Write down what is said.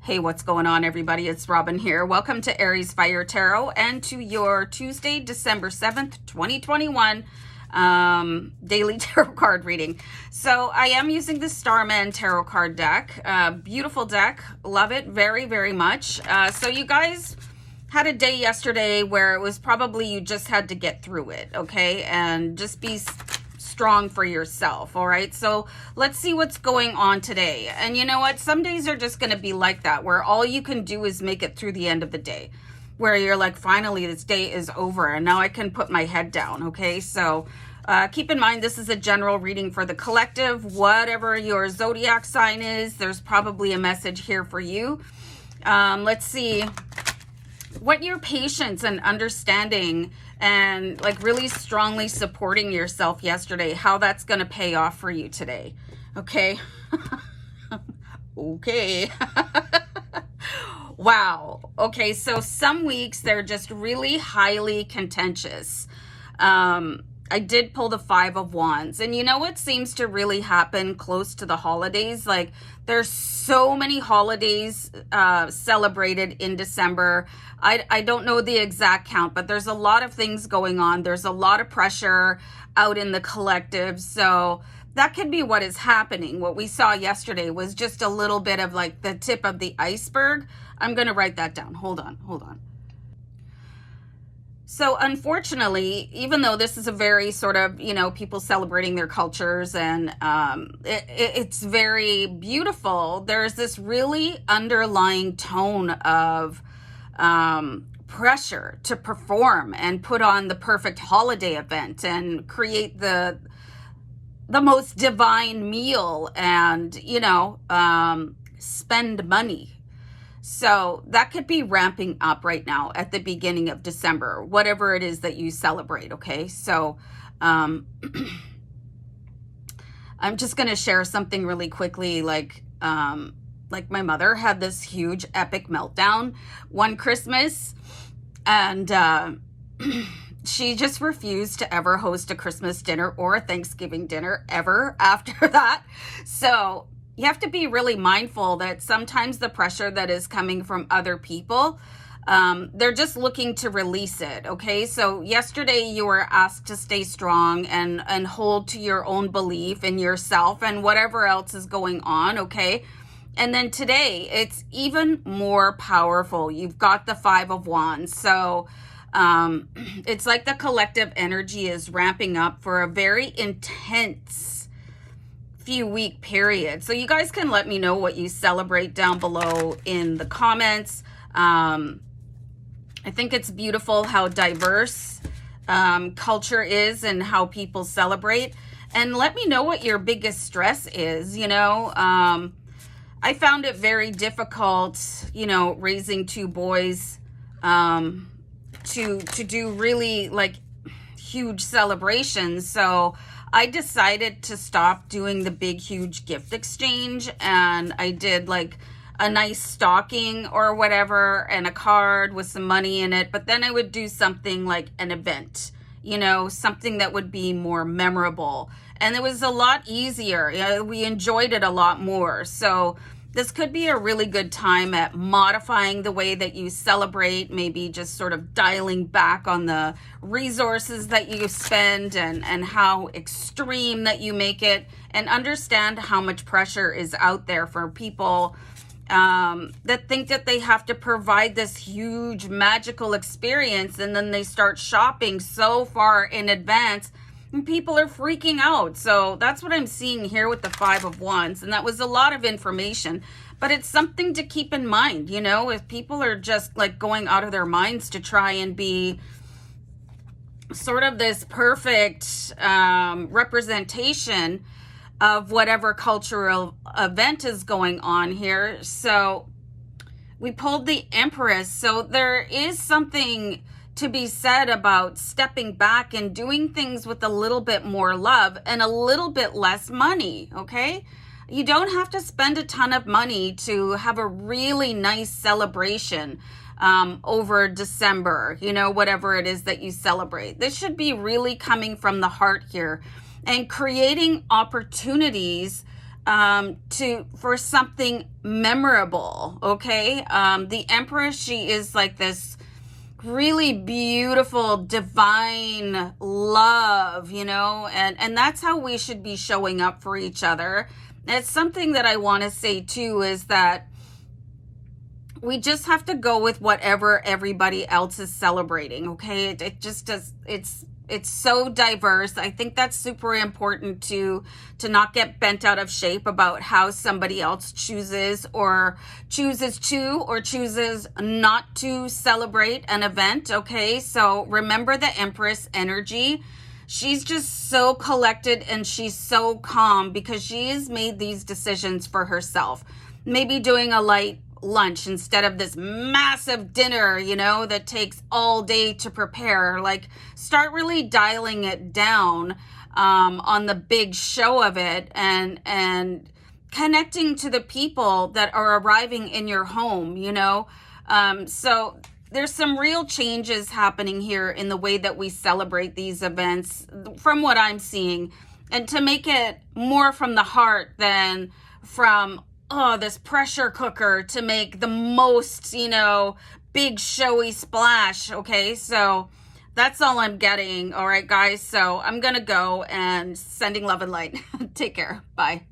Hey, what's going on, everybody? It's Robin here. Welcome to Aries Fire Tarot and to your Tuesday, December 7th, 2021 daily tarot card reading. So I am using the Starman Tarot card deck. Beautiful deck. Love it very, very much. So you guys had a day yesterday where it was probably you just had to get through it, okay? And just be strong for yourself. All right, so let's see what's going on today. And you know what, some days are just going to be like that, where all you can do is make it through the end of the day, where you're like, finally this day is over and now I can put my head down. Okay, so keep in mind this is a general reading for the collective. Whatever your zodiac sign is, there's probably a message here for you. Let's see what your patience and understanding and like really strongly supporting yourself yesterday, how that's going to pay off for you today. Okay. Okay. Wow. Okay. So some weeks they're just really highly contentious. I did pull the 5 of Wands, and you know what seems to really happen close to the holidays? Like there's so many holidays celebrated in December. I don't know the exact count, but there's a lot of things going on. There's a lot of pressure out in the collective. So that could be what is happening. What we saw yesterday was just a little bit of like the tip of the iceberg. I'm going to write that down. Hold on. So unfortunately, even though this is a very sort of, you know, people celebrating their cultures and it's very beautiful, there's this really underlying tone of pressure to perform and put on the perfect holiday event and create the most divine meal and, you know, spend money. So that could be ramping up right now at the beginning of December, whatever it is that you celebrate. Okay. So, I'm just going to share something really quickly. Like my mother had this huge epic meltdown one Christmas, and, she just refused to ever host a Christmas dinner or a Thanksgiving dinner ever after that. So you have to be really mindful that sometimes the pressure that is coming from other people, they're just looking to release it. Okay. So yesterday you were asked to stay strong and hold to your own belief in yourself and whatever else is going on. Okay. And then today it's even more powerful. You've got the 5 of Wands. So, it's like the collective energy is ramping up for a very intense few week period. So you guys can let me know what you celebrate down below in the comments. I think it's beautiful how diverse culture is and how people celebrate. And let me know what your biggest stress is. You know, I found it very difficult, you know, raising 2 boys, to do really like huge celebrations. So I decided to stop doing the big, huge gift exchange, and I did like a nice stocking or whatever and a card with some money in it. But then I would do something like an event, you know, something that would be more memorable. And it was a lot easier. You know, we enjoyed it a lot more. So this could be a really good time at modifying the way that you celebrate, maybe just sort of dialing back on the resources that you spend and how extreme that you make it, and understand how much pressure is out there for people that think that they have to provide this huge magical experience, and then they start shopping so far in advance and people are freaking out. So that's what I'm seeing here with the 5 of Wands. And that was a lot of information, but it's something to keep in mind. You know, if people are just like going out of their minds to try and be sort of this perfect representation of whatever cultural event is going on here. So we pulled the Empress. So there is something to be said about stepping back and doing things with a little bit more love and a little bit less money. Okay. You don't have to spend a ton of money to have a really nice celebration over December, you know, whatever it is that you celebrate. This should be really coming from the heart here and creating opportunities for something memorable. Okay. The Empress, she is like this really beautiful divine love, you know, and that's how we should be showing up for each other. And it's something that I want to say too, is that we just have to go with whatever everybody else is celebrating. Okay. It just does. It's so diverse. I think that's super important to not get bent out of shape about how somebody else chooses not to celebrate an event. Okay. So remember the Empress energy. She's just so collected and she's so calm because she has made these decisions for herself. Maybe doing a light lunch instead of this massive dinner, you know, that takes all day to prepare. Like, start really dialing it down on the big show of it, and connecting to the people that are arriving in your home, you know. So there's some real changes happening here in the way that we celebrate these events from what I'm seeing, and to make it more from the heart than from this pressure cooker to make the most, you know, big showy splash. Okay, so that's all I'm getting. All right, guys, so I'm gonna go, and sending love and light. Take care. Bye.